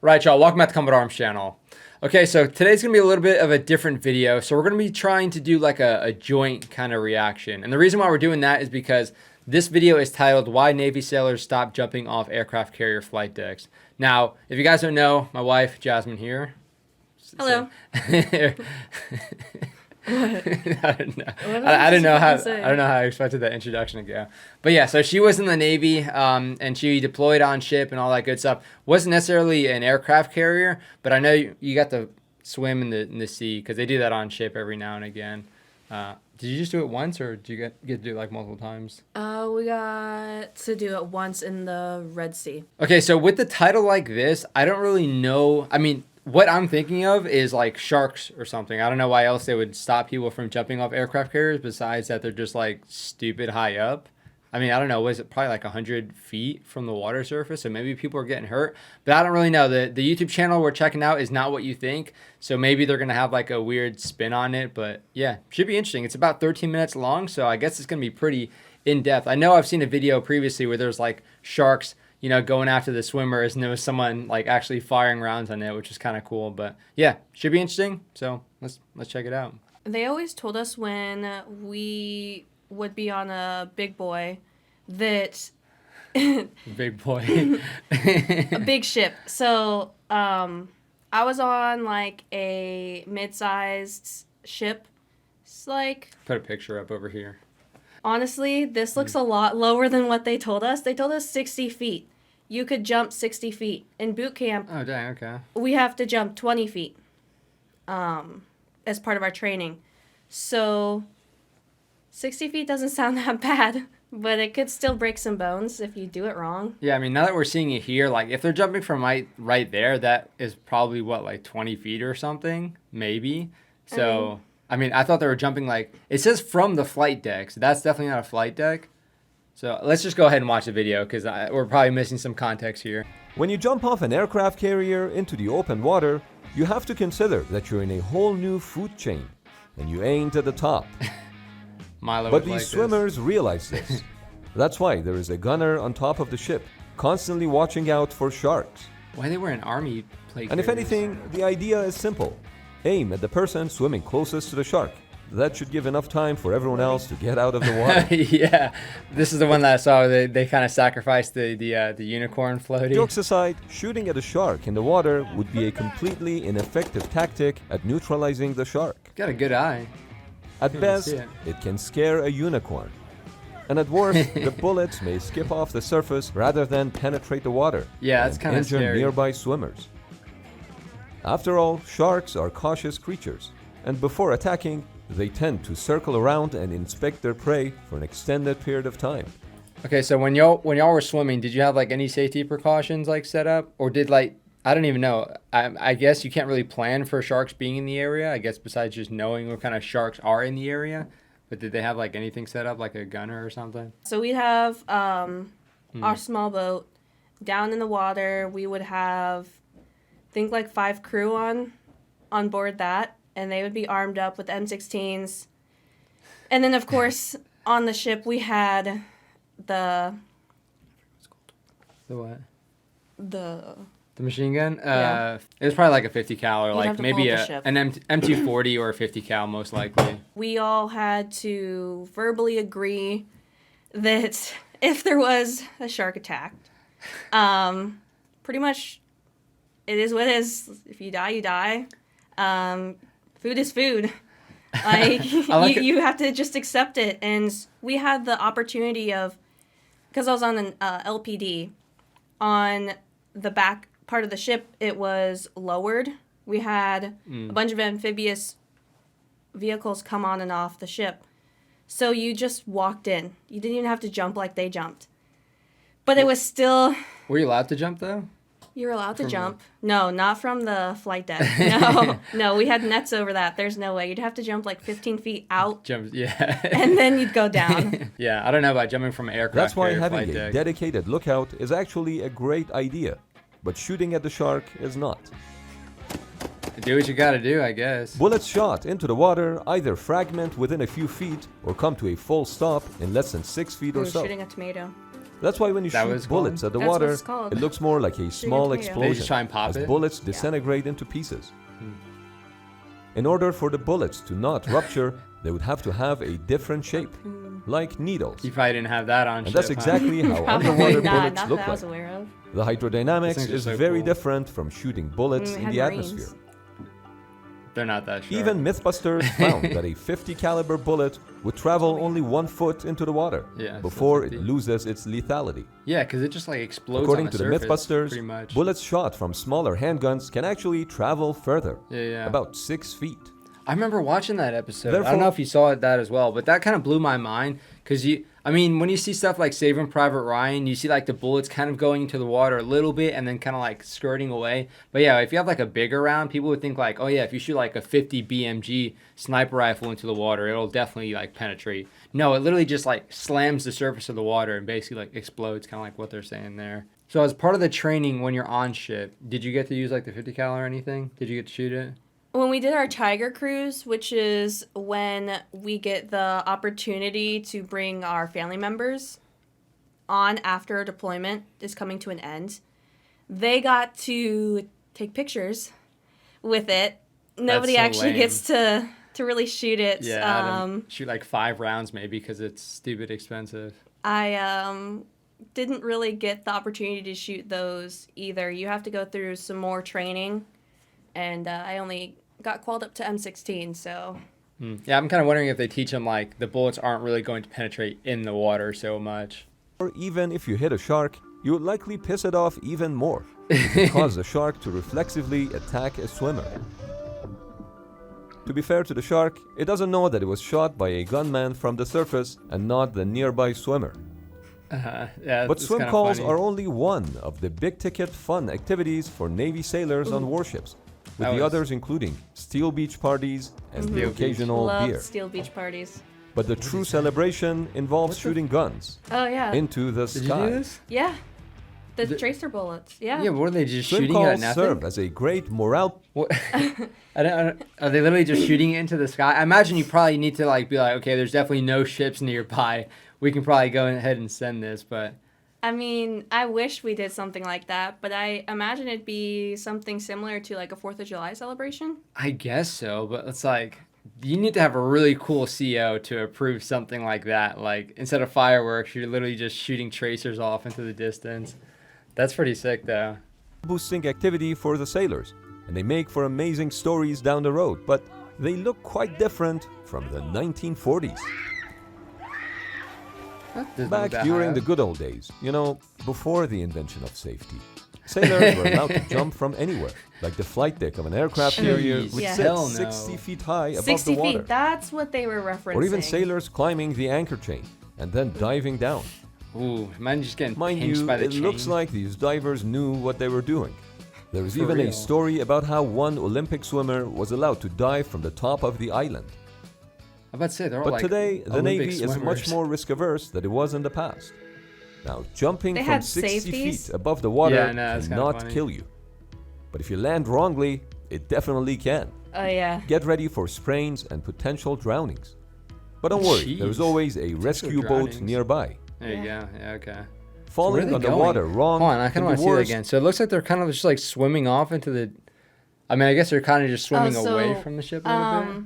Right, y'all, welcome back to the Rum channel. Okay, so today's gonna be a little bit of a different video. So we're gonna be trying to do like a joint kind of reaction. And the reason why we're doing that is because this video is titled Why Navy Sailors Stop Jumping Off Aircraft Carrier Flight Decks. Now, if you guys don't know, my wife, Jasmine here. Hello. I don't know. I don't know how I expected that introduction to go. But yeah, so she was in the Navy, and she deployed on ship and all that good stuff. Wasn't necessarily an aircraft carrier, but I know you got to swim in the sea because they do that on ship every now and again. Did you just do it once, or did you get to do it like multiple times? We got to do it once in the Red Sea. Okay, so with the title like this, I don't really know. I mean, what I'm thinking of is like sharks or something. I don't know why else they would stop people from jumping off aircraft carriers besides that they're just like stupid high up. I mean, I don't know. Was it probably like 100 feet from the water surface? So maybe people are getting hurt. But I don't really know. The YouTube channel we're checking out is not what you think. So maybe they're going to have like a weird spin on it. But yeah, should be interesting. It's about 13 minutes long. So I guess it's going to be pretty in-depth. I know I've seen a video previously where there's like sharks, you know, going after the swimmers, and there was someone like actually firing rounds on it, which is kind of cool. But yeah, should be interesting. So let's check it out. They always told us when we would be on a big boy that Big boy. a big ship. So I was on like a mid-sized ship. It's like, Put a picture up over here. honestly, this looks a lot lower than what they told us. They told us 60 feet. You could jump 60 feet. In boot camp, Oh, dang, okay. we have to jump 20 feet as part of our training. So 60 feet doesn't sound that bad, but it could still break some bones if you do it wrong. Yeah, I mean, now that we're seeing it here, like if they're jumping from right there, that is probably what, like 20 feet or something, maybe. So, I mean, I thought they were jumping like, it says from the flight deck, so that's definitely not a flight deck. So let's just go ahead and watch the video because we're probably missing some context here. When you jump off an aircraft carrier into the open water, you have to consider that you're in a whole new food chain, and you ain't at the top. Milo But was these like swimmers realize this. That's why there is a gunner on top of the ship, constantly watching out for sharks. Why they were in army plate And if carriers? anything, the idea is simple. Aim at the person swimming closest to the shark. That should give enough time for everyone else to get out of the water. Yeah, this is the one that I saw. They kind of sacrificed the unicorn floaty. Jokes aside, shooting at a shark in the water would be a completely ineffective tactic at neutralizing the shark. Got a good eye. At Couldn't best, see it. it can scare a unicorn. And at worst, the bullets may skip off the surface rather than penetrate the water. Yeah, that's and kind of injure scary. nearby swimmers. After all, sharks are cautious creatures, and before attacking, they tend to circle around and inspect their prey for an extended period of time. Okay, so when y'all were swimming, did you have like any safety precautions like set up, or did like I don't even know. I guess you can't really plan for sharks being in the area. I guess besides just knowing what kind of sharks are in the area. But did they have like anything set up, like a gunner or something? So we'd have our small boat down in the water. We would have, I think, like 5 crew on board that. And they would be armed up with M16s. And then, of course, on the ship, we had the what? The machine gun? Yeah. It was probably like a 50 cal or You'd like have to maybe pull up the ship. an M240 or a 50 cal most likely. We all had to verbally agree that if there was a shark attack, pretty much it is what it is. If you die, you die. Food is food. Like, you have to just accept it. And we had the opportunity of, because I was on an LPD, on the back part of the ship, it was lowered. We had a bunch of amphibious vehicles come on and off the ship. So you just walked in. You didn't even have to jump like they jumped. But it was still... Were you allowed to jump though? You were allowed to From jump. No, not from the flight deck. No, we had nets over that. There's no way. You'd have to jump like 15 feet out, Jump, yeah. and then you'd go down. Yeah, I don't know about jumping from an aircraft That's why carrier having flight a deck. dedicated lookout is actually a great idea. But shooting at the shark is not. Do what you gotta do, I guess. Bullets shot into the water either fragment within a few feet or come to a full stop in less than 6 feet We or were so. shooting a tomato. That's why when you That shoot was bullets at the That's what water, it's called. it looks more like a small tomato. explosion They just try and pop as it? bullets disintegrate into pieces. In order for the bullets to not rupture, they would have to have a different shape, like needles. You probably didn't have that on And ship, that's huh? exactly how Probably underwater not, bullets not look that I was like. aware of. The hydrodynamics These things are is so very cool. different from shooting bullets We in had the Marines. atmosphere. They're not that sharp. Even Mythbusters found that a 50 caliber bullet would travel only 1 foot into the water Yeah, so before it 50. loses its lethality. Yeah, because it just like explodes According on to the the surface, Mythbusters, pretty much. bullets shot from smaller handguns can actually travel further, Yeah. about 6 feet. I remember watching that episode. I Therefore- don't know if you saw that as well, but that kind of blew my mind because when you see stuff like Saving Private Ryan, you see like the bullets kind of going into the water a little bit and then kind of like skirting away. But yeah, if you have like a bigger round, people would think like, oh yeah, if you shoot like a 50 BMG sniper rifle into the water, it'll definitely like penetrate. No, it literally just like slams the surface of the water and basically like explodes, kind of like what they're saying there. So as part of the training when you're on ship, did you get to use like the 50 cal or anything? Did you get to shoot it? When we did our Tiger Cruise, which is when we get the opportunity to bring our family members on after a deployment is coming to an end, they got to take pictures with it. Nobody so actually lame. gets to really shoot it. Yeah, shoot like 5 rounds maybe because it's stupid expensive. I didn't really get the opportunity to shoot those either. You have to go through some more training, and I only got called up to M16, so... Yeah, I'm kind of wondering if they teach them like the bullets aren't really going to penetrate in the water so much. Or even if you hit a shark, you would likely piss it off even more. It could cause the shark to reflexively attack a swimmer. To be fair to the shark, it doesn't know that it was shot by a gunman from the surface and not the nearby swimmer. Yeah, But it's swim kinda calls funny. are only one of the big-ticket fun activities for Navy sailors on warships, with That the was- others including steel beach parties and the Steel beach. occasional Loved beer. Steel Beach parties. But the true celebration involves shooting guns Oh, yeah. into the Did you sky. do this? Yeah. The tracer bullets. Yeah. Yeah, but what are they just Swim shooting it at calls nothing? serve as a great morale. What? I don't, are they literally just shooting it into the sky? I imagine you probably need to like be like, okay, there's definitely no ships nearby. We can probably go ahead and send this, but I mean, I wish we did something like that, but I imagine it'd be something similar to like a 4th of July celebration. I guess so. But it's like you need to have a really cool CO to approve something like that. Like instead of fireworks, you're literally just shooting tracers off into the distance. That's pretty sick, though. Boosting activity for the sailors, and they make for amazing stories down the road, but they look quite different from the 1940s. Back during the good old days, you know, before the invention of safety, sailors were allowed to jump from anywhere, like the flight deck of an aircraft carrier, Jeez, which yeah. hell sits no. 60 feet high above 60 the water. feet, that's what they were referencing. Or even sailors climbing the anchor chain and then diving down. Ooh, imagine just getting Mind pinched you, by the it chain. looks like these divers knew what they were doing. There is For even real. a story about how one Olympic swimmer was allowed to dive from the top of the island. I'm about to say they're all But like today, the Olympic Navy is much swimmers. more risk-averse than it was in the past. Now, jumping They from had 60 safeties? feet above the water Yeah, no, that's kinda cannot funny. kill you. But if you land wrongly, it definitely can. Oh, yeah. Get ready for sprains and potential drownings. But don't worry, Jeez. there's always a rescue boat drownings. nearby. There you go. Yeah, okay. where are Falling they underwater going? wrong Hold on, I kind can of be want to see that worse. again. So it looks like they're kind of just like swimming off into the. I mean, I guess they're kind of just swimming Oh, so, away from the ship a little bit.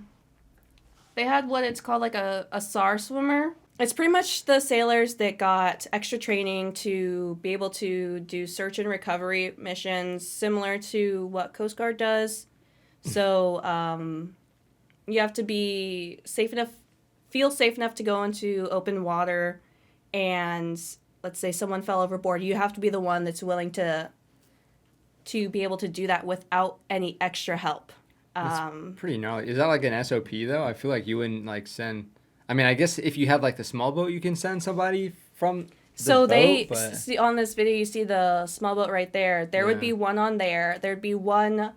They had what it's called like a SAR swimmer. It's pretty much the sailors that got extra training to be able to do search and recovery missions similar to what Coast Guard does. So you have to be safe enough, feel safe enough to go into open water, and let's say someone fell overboard. You have to be the one that's willing to be able to do that without any extra help. Pretty gnarly. Is that like an SOP though? I feel like you wouldn't like send. I mean, I guess if you had like the small boat, you can send somebody from. So they but... see on this video, you see the small boat right there. There would Yeah. be one on there. There'd be one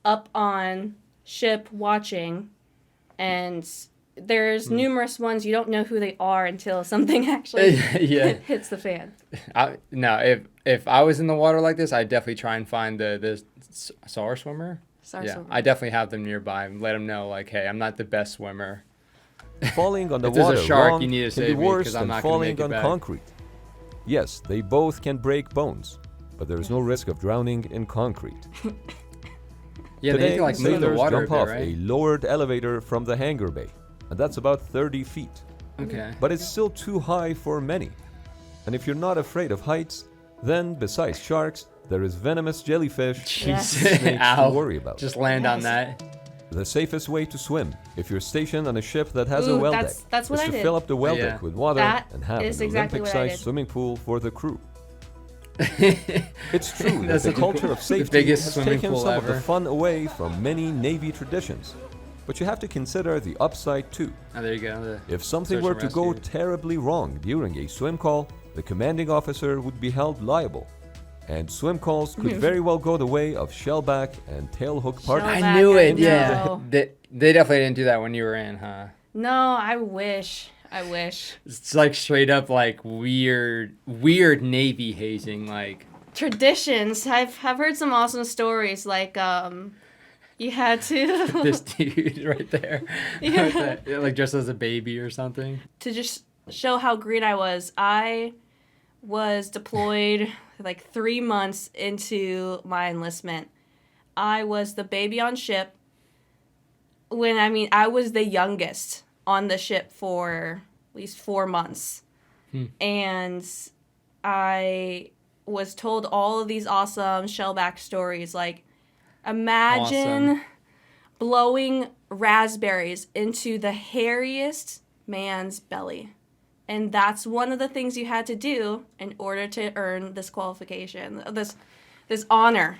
up on ship watching, and there's numerous ones. You don't know who they are until something actually Yeah. hits the fan. No, if I was in the water like this, I'd definitely try and find the SAR swimmer. Sorry, Yeah, Silver. I definitely have them nearby and let them know like, hey, I'm not the best swimmer. Falling on the If there's a water shark, wrong you need to can be save me, worse 'cause I'm than not gonna falling make it on back. concrete. Yes, they both can break bones, but there is no risk of drowning in concrete. Yeah, they Today, need to like move the sailors water a jump bit, off right? a lowered elevator from the hangar bay, and that's about 30 feet. Okay. But it's still too high for many. And if you're not afraid of heights, then besides sharks, there is venomous jellyfish Yes. and snakes to Ow. worry about. Just land on Yes. that. The safest way to swim, if you're stationed on a ship that has a Ooh, well that's- deck, that's what is I to did. fill up the well Yeah. deck with water That and have is an exactly what I Olympic-sized did. swimming pool for the crew. It's true that That's the such a culture cool- of the safety biggest has swimming taken pool some of the ever. fun away from many Navy traditions. But you have to consider the upside too. Oh, there you go. The If something search were and to go rescue. terribly wrong during a swim call, the commanding officer would be held liable. And swim calls could very well go the way of shellback and tailhook parties. Shell- I knew back, I it. Yeah. know. They definitely didn't do that when you were in, huh? No, I wish. I wish. It's like straight up like weird Navy hazing. Like Traditions. I've heard some awesome stories. Like you had to this dude right there, Yeah. With that- yeah, like dressed as a baby or something. to just show how green I was. I was deployed like 3 months into my enlistment. I was the baby on ship. I was the youngest on the ship for at least 4 months. And I was told all of these awesome shellback stories. Like, imagine Awesome. blowing raspberries into the hairiest man's belly. And that's one of the things you had to do in order to earn this qualification, this honor.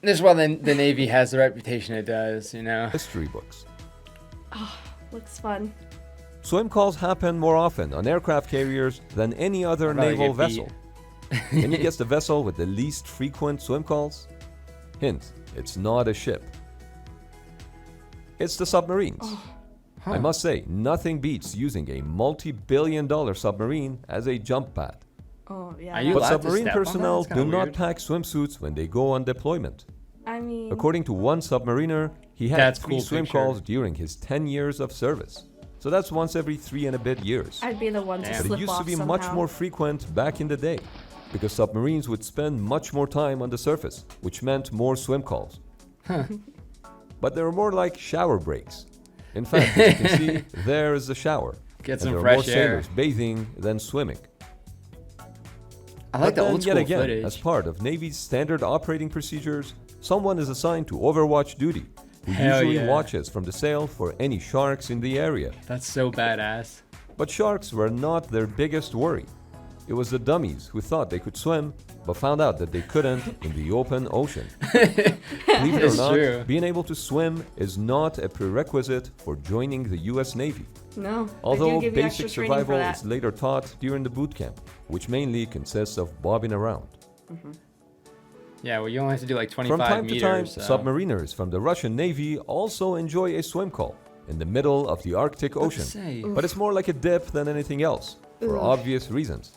This is why the Navy has the reputation it does. You know. History books. Looks fun. Swim calls happen more often on aircraft carriers than any other I'd rather naval get beat. vessel. Can you guess the vessel with the least frequent swim calls? Hint, it's not a ship. It's the submarines. I must say, nothing beats using a multi-billion-dollar submarine as a jump pad. Oh, yeah. Are you But allowed to submarine step on that? personnel It's kinda do not weird. pack swimsuits when they go on deployment. I mean, According to one submariner, he had That's 3 cool swim picture. calls during his 10 years of service. So that's once every 3 and a bit years. I'd be the one to Damn. But slip it used off to be somehow. much more frequent back in the day, because submarines would spend much more time on the surface, which meant more swim calls. But they were more like shower breaks. In fact, as you can see, there is the shower. Get and some there are more fresh air. sailors bathing than swimming. I like But the then, old school yet again, footage. as part of Navy's standard operating procedures, someone is assigned to overwatch duty, who Hell usually yeah. watches from the sail for any sharks in the area. That's so badass. But sharks were not their biggest worry. It was the dummies who thought they could swim, but found out that they couldn't in the open ocean. Believe it or It's not, true. being able to swim is not a prerequisite for joining the US Navy. No. Although they do give you basic extra training for survival that. is later taught during the boot camp, which mainly consists of bobbing around. Yeah, well, you only have to do like 25 From time meters. to time, so. submariners from the Russian Navy also enjoy a swim call in the middle of the Arctic Ocean. Say, But it's more like a dip than anything else, for obvious reasons.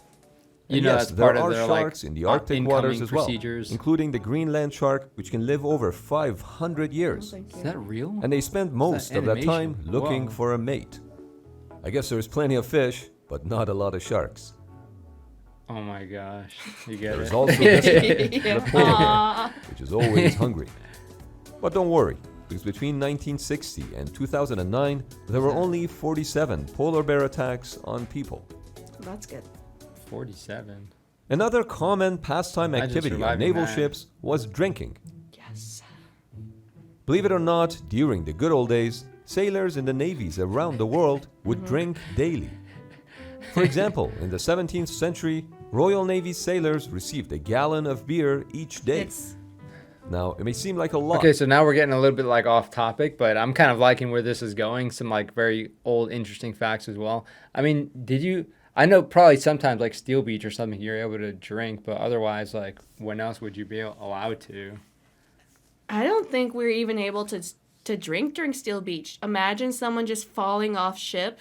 you And know, yes, that's there part of are their sharks like in the Arctic waters incoming as well, procedures. including the Greenland shark, which can live over 500 years. Thank Is you. that real? And they spend most of that time animation? looking Whoa. for a mate. I guess there's plenty of fish, but not a lot of sharks. Oh my gosh, you get There's it. also this guy, Yeah. the polar bear, Aw. which is always hungry. But don't worry, because between 1960 and 2009, there were only 47 polar bear attacks on people. That's good. 47. Another common pastime Imagine activity on surviving naval that. ships was drinking. Yes. Believe it or not, during the good old days, sailors in the navies around the world would drink daily. For example, in the 17th century, Royal Navy sailors received a gallon of beer each day. It's Now, it may seem like a lot. Okay, so now we're getting a little bit like off topic, but I'm kind of liking where this is going. Some like very old, interesting facts as well. I mean, I know probably sometimes like Steel Beach or something you're able to drink, but otherwise, like when else would you be allowed to? I don't think we're even able to drink during Steel Beach. Imagine someone just falling off ship.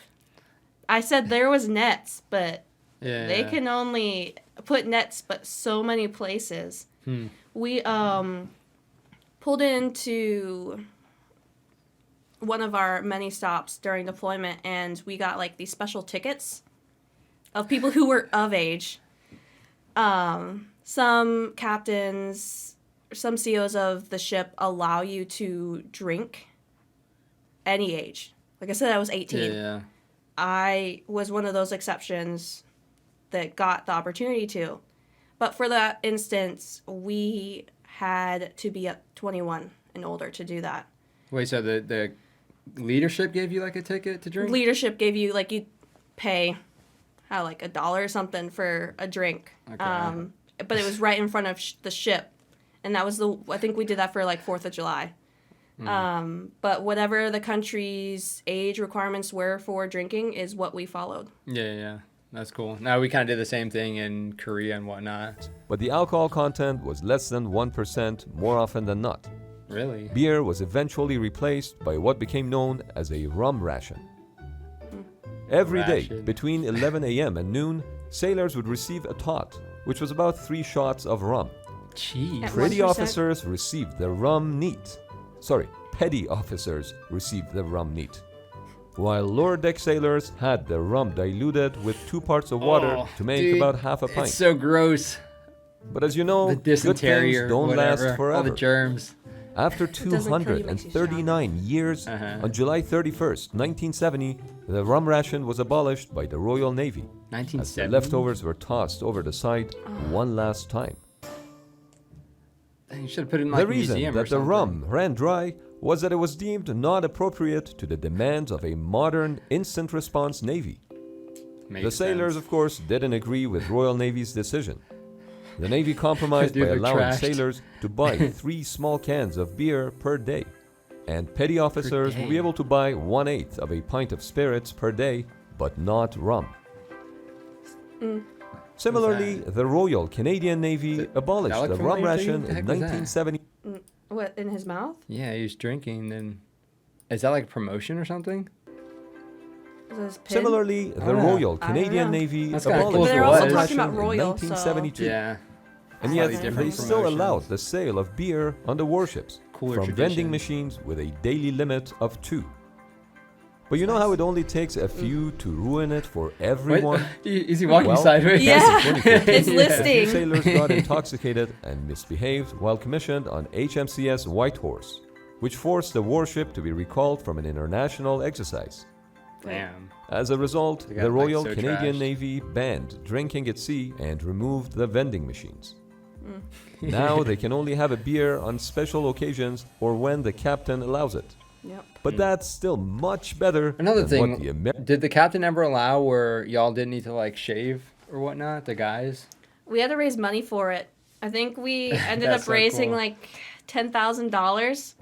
I said there was nets, but Yeah. they can only put nets but so many places. We pulled into one of our many stops during deployment, and we got like these special tickets of people who were of age. Some captains, some CEOs of the ship allow you to drink any age. Like I said, I was 18. Yeah. I was one of those exceptions that got the opportunity to. But for that instance, we had to be at 21 and older to do that. Wait, so the leadership gave you like a ticket to drink? Leadership gave you, like, you pay, like $1 or something for a drink. Okay. But it was right in front of the ship. And that was I think we did that for like 4th of July. But whatever the country's age requirements were for drinking is what we followed. Yeah. That's cool. Now we kind of did the same thing in Korea and whatnot. But the alcohol content was less than 1% more often than not. Really? Beer was eventually replaced by what became known as a rum ration. Every day, Ration. between 11 a.m. and noon, sailors would receive a tot, which was about 3 shots of rum. Jeez. At Petty 1%? officers received the rum neat. Petty officers received the rum neat. While lower deck sailors had the rum diluted with 2 parts of water to make dude, about half a pint. It's so gross. But as you know, The good dysentery things or don't whatever. last forever. All the germs. After doesn't kill you, makes you 239 years, on July 31st, 1970, the rum ration was abolished by the Royal Navy, as the 1970. leftovers were tossed over the side one last time. You should have put it in like The a reason museum or that the something. rum ran dry was that it was deemed not appropriate to the demands of a modern instant response navy. Makes The sailors, sense. of course, didn't agree with Royal Navy's decision. The Navy compromised Dude, by they're allowing trashed. sailors to buy 3 small cans of beer per day, and petty officers will be day. able to buy 1/8 of a pint of spirits per day, but not rum. Similarly, the Royal Canadian Navy abolished that look the rum familiar to you? ration The in heck was that? 1970. What, in his mouth? Yeah, he was drinking. Then, is that like promotion or something? Was it his pin? Similarly, the know. Royal I don't Canadian know. Navy That's kinda abolished cool the if it rum was. They're also ration talking about in Royal, 1972. Yeah. And Slightly yet, different they still promotions. allowed the sale of beer on the warships Cooler from tradition. vending machines with a daily limit of 2. But you know how it only takes a few to ruin it for Wait, everyone? is he walking Well, sideways? Yeah. That's the 2015. It's A few listing. sailors got intoxicated and misbehaved while commissioned on HMCS Whitehorse, which forced the warship to be recalled from an international exercise. Damn. As a result, They got, the like, Royal so Canadian trashed. Navy banned drinking at sea and removed the vending machines. Now they can only have a beer on special occasions or when the captain allows it. Yep. But that's still much better Another than what thing, the Amer- did the captain ever allow where y'all didn't need to like shave or whatnot, the guys? We had to raise money for it. I think we ended That's up so raising cool. like $10,000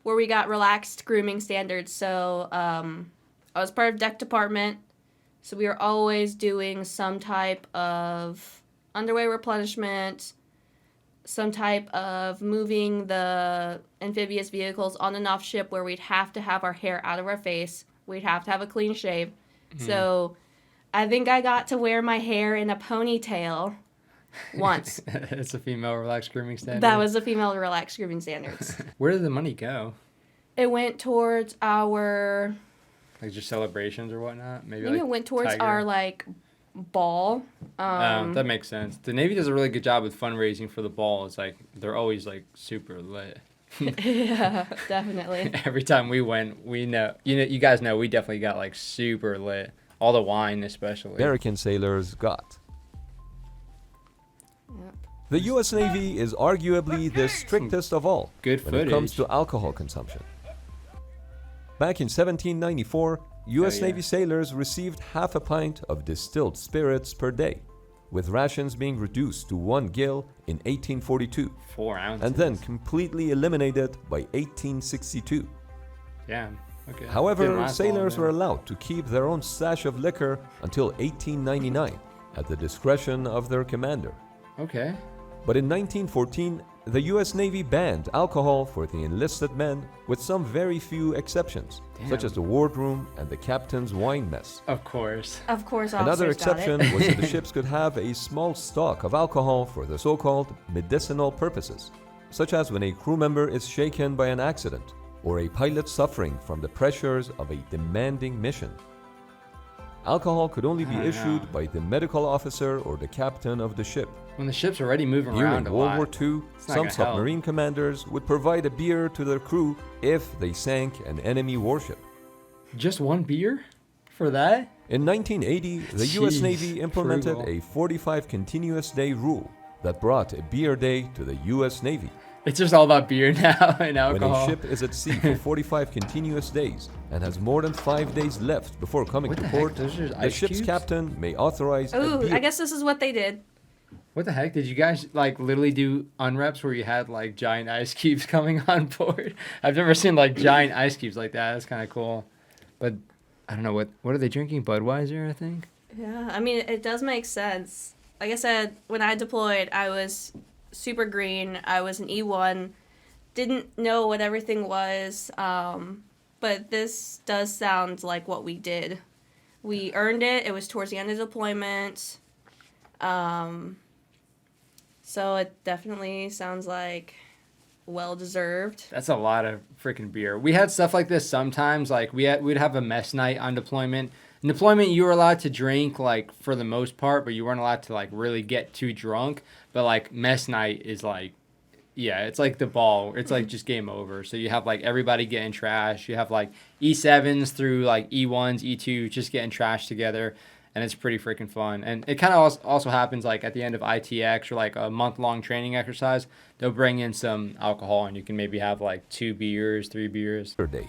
where we got relaxed grooming standards. So I was part of deck department. So we were always doing some type of underwear replenishment, some type of moving the amphibious vehicles on and off ship where we'd have to have our hair out of our face. We'd have to have a clean shave. So I think I got to wear my hair in a ponytail once. It's a female relaxed grooming standard. That was the female relaxed grooming standards. Where did the money go? It went towards our. Like just celebrations or whatnot? Maybe I think like it went towards Tiger? our like ball. That makes sense. The Navy does a really good job with fundraising for the ball. It's like they're always like super lit. Yeah, definitely. Every time we went, we know you guys know we definitely got like super lit. All the wine especially. American sailors got. Yep. The U.S. Navy is arguably the strictest of all Good when it comes footage. to alcohol consumption. Back in 1794, U.S. Oh, yeah. Navy sailors received half a pint of distilled spirits per day, with rations being reduced to 1 gill in 1842, 4 ounces. and then completely eliminated by 1862. Yeah. Okay. Didn't However, last long, sailors man. were allowed to keep their own stash of liquor until 1899, at the discretion of their commander. Okay. But in 1914, the U.S. Navy banned alcohol for the enlisted men, with some very few exceptions, such Damn. as the wardroom and the captain's wine mess. Of course. Of course, Another officers got exception it. was that the ships could have a small stock of alcohol for the so-called medicinal purposes, such as when a crew member is shaken by an accident, or a pilot suffering from the pressures of a demanding mission. Alcohol could only be I don't issued know. by the medical officer or the captain of the ship. When the ship's already moving During around a World lot. War II, It's not some gonna help. submarine commanders would provide a beer to their crew if they sank an enemy warship. Just one beer for that? In 1980, the US Jeez, Navy implemented frugal. a 45 continuous day rule that brought a beer day to the US Navy. It's just all about beer now and When alcohol. a ship is at sea for 45 continuous days and has more than 5 days left before coming What to the heck? port, Those are just the ice ship's cubes? captain may authorize a Ooh, beer. I guess this is what they did. What the heck? Did you guys like literally do unreps where you had like giant ice cubes coming on board? I've never seen like giant ice cubes like that. That's kind of cool. But I don't know what are they drinking? Budweiser, I think. Yeah, I mean, it does make sense. Like I said, when I deployed, I was super green. I was an E1. Didn't know what everything was. But this does sound like what we did. We earned it. It was towards the end of deployment. So it definitely sounds like well-deserved. That's a lot of freaking beer. We had stuff like this sometimes. Like we'd have a mess night on deployment. In deployment, you were allowed to drink like for the most part, but you weren't allowed to like really get too drunk. But like mess night is like, yeah, it's like the ball. It's like just game over. So you have like everybody getting trash. You have like E7s through like E1s, E2s just getting trash together. And it's pretty freaking fun. And it kind of also happens like at the end of ITX or like a month-long training exercise. They'll bring in some alcohol and you can maybe have like 2 beers, 3 beers. Beer day.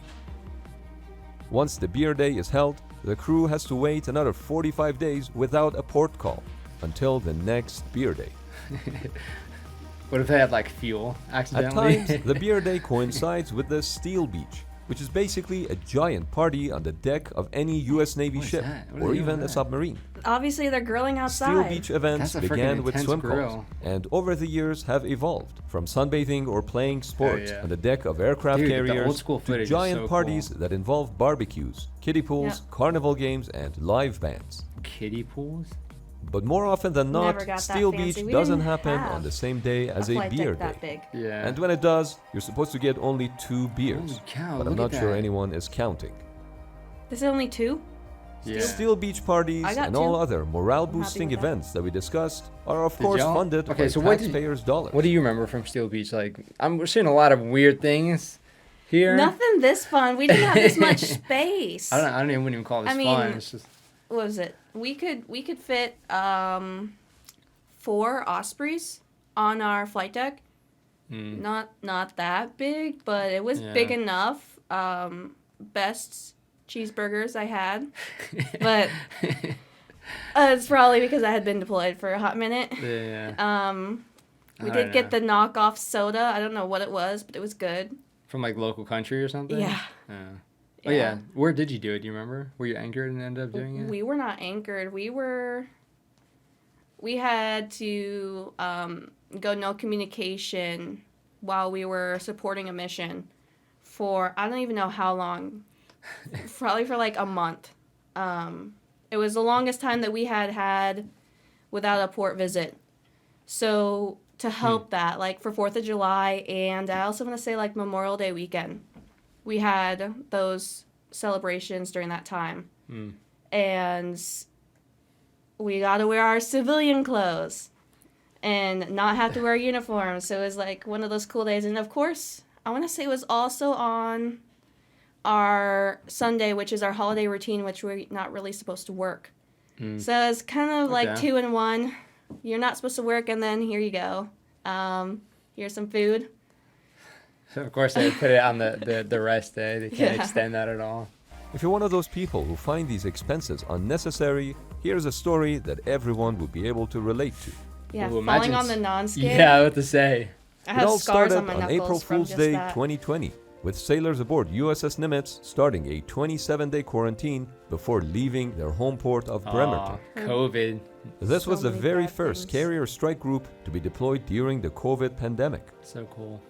Once the beer day is held, the crew has to wait another 45 days without a port call until the next beer day. What if they had like fuel At accidentally? times, the beer day coincides with the Steel Beach, which is basically a giant party on the deck of any US Navy What is ship that? What are or they doing even a with that? submarine. Obviously, they're grilling outside. Steel Beach events That's a freaking began with intense swim calls grill. and over the years have evolved from sunbathing or playing sports yeah. on the deck of aircraft Dude, the old carriers school to footage is giant so parties cool. that involve barbecues, kiddie pools, Yep. carnival games, and live bands. Kiddie pools? But more often than Never not, got that Steel fancy. Beach We doesn't didn't happen have on the same day as a flight beer deck day. that big. Yeah. And when it does, you're supposed to get only 2 beers. Holy cow, But I'm look not at sure that. anyone is counting. This is only 2? Yeah. Steel Beach parties I got and all 2. other morale-boosting with that. events that we discussed are of Did course y'all? funded Okay, by so what did- taxpayers' dollars. What do you remember from Steel Beach? Like, we're seeing a lot of weird things here. Nothing this fun. We didn't have this much space. I don't even wouldn't even call this I mean, fun. It's just What was it? We could fit 4 Ospreys on our flight deck. Not that big, but it was big Yeah. enough. Best cheeseburgers I had, but it's probably because I had been deployed for a hot minute. yeah. We I did don't get know. the knockoff soda. I don't know what it was, but it was good. From like local country or something. Yeah. Yeah. Oh yeah. Where did you do it? Do you remember? Were you anchored and ended up doing it? We were not anchored. We had to go no communication while we were supporting a mission for I don't even know how long. Probably for like a month. It was the longest time that we had without a port visit. So to help that, like for 4th of July, and I also want to say like Memorial Day weekend, we had those celebrations during that time. And we got to wear our civilian clothes and not have to wear uniforms. So it was like one of those cool days. And of course, I want to say it was also on our Sunday, which is our holiday routine, which we're not really supposed to work. So it's kind of like Okay. 2 in 1. You're not supposed to work, and then here you go. Here's some food. Of course, they put it on the rest day. They can't Yeah. extend that at all. If you're one of those people who find these expenses unnecessary, here's a story that everyone would be able to relate to. Yeah, Ooh, falling imagine on the non-skid. Yeah, what to say? I It have all scars started on my on knuckles April from Fool's just Day that. 2020, with sailors aboard USS Nimitz starting a 27-day quarantine before leaving their home port of Bremerton. Aw, COVID. This was So the many very bad first things. carrier strike group to be deployed during the COVID pandemic. So cool.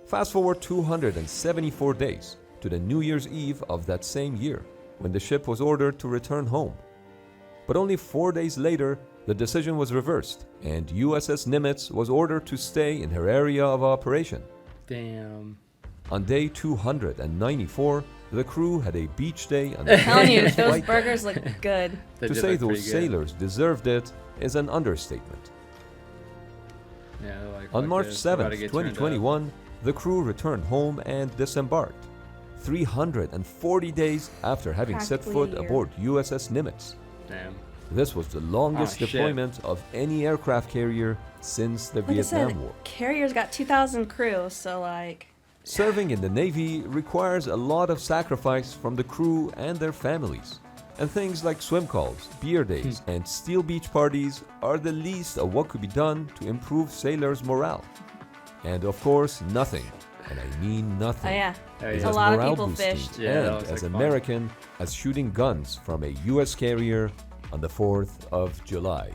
Fast forward 274 days to the New Year's Eve of that same year, when the ship was ordered to return home. But only 4 days later, the decision was reversed, and USS Nimitz was ordered to stay in her area of operation. Damn. On day 294, the crew had a beach day on the I'm telling you, Cant those flight deck. burgers look good. They To did say look those pretty good. sailors deserved it is an understatement. Yeah, they're like, On "Fuck March this, we're about to 7th, get turned up." 2021, the crew returned home and disembarked, 340 days after having set Practically foot a year. aboard USS Nimitz. Damn. This was the longest Oh, shit. deployment of any aircraft carrier since the Like I Vietnam said, War. carrier's got 2,000 crew, so like, Serving in the Navy requires a lot of sacrifice from the crew and their families. And things like swim calls, beer days, and steel beach parties are the least of what could be done to improve sailors' morale. And of course, nothing, and I mean oh nothing, yeah, is yeah. a as lot of morale people boosting fished. Yeah, that and was, as like, fun. American as shooting guns from a U.S. carrier on the 4th of July.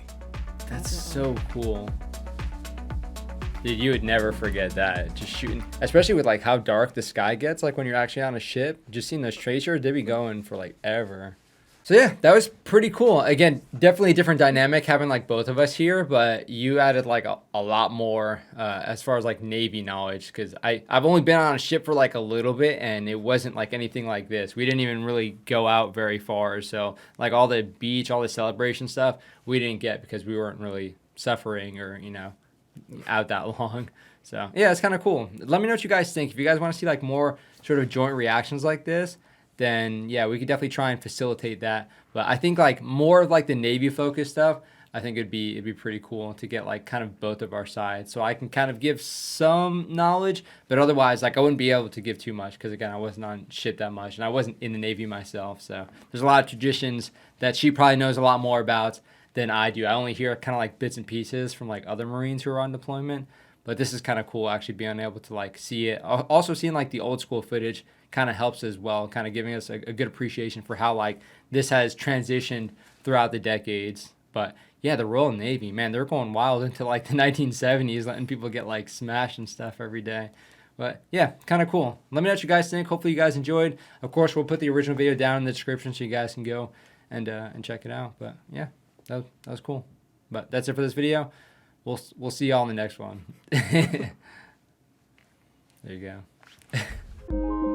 That's so cool. Dude, you would never forget that. Just shooting, especially with like how dark the sky gets, like when you're actually on a ship. Just seeing those tracers, they'd be going for like ever. So yeah, that was pretty cool. Again, definitely a different dynamic having like both of us here, but you added like a lot more as far as like Navy knowledge, because I've only been on a ship for like a little bit, and it wasn't like anything like this. We didn't even really go out very far, so like all the beach, all the celebration stuff, we didn't get because we weren't really suffering or out that long. So yeah, it's kind of cool. Let me know what you guys think. If you guys want to see like more sort of joint reactions like this, then yeah, we could definitely try and facilitate that. But I think like more of like the Navy focused stuff, I think it'd be pretty cool to get like kind of both of our sides, so I can kind of give some knowledge, but otherwise like I wouldn't be able to give too much because again I wasn't on ship that much and I wasn't in the Navy myself. So there's a lot of traditions that she probably knows a lot more about than I do. I only hear kind of like bits and pieces from like other Marines who are on deployment, but this is kind of cool actually being able to like see it. Also seeing like the old school footage kind of helps as well, kind of giving us a good appreciation for how like this has transitioned throughout the decades. But yeah, the Royal Navy, man, they're going wild into like the 1970s, letting people get like smashed and stuff every day. But yeah, kind of cool. Let me know what you guys think. Hopefully you guys enjoyed. Of course, we'll put the original video down in the description so you guys can go and check it out. But yeah, that was cool. But that's it for this video. We'll see y'all in the next one. There you go.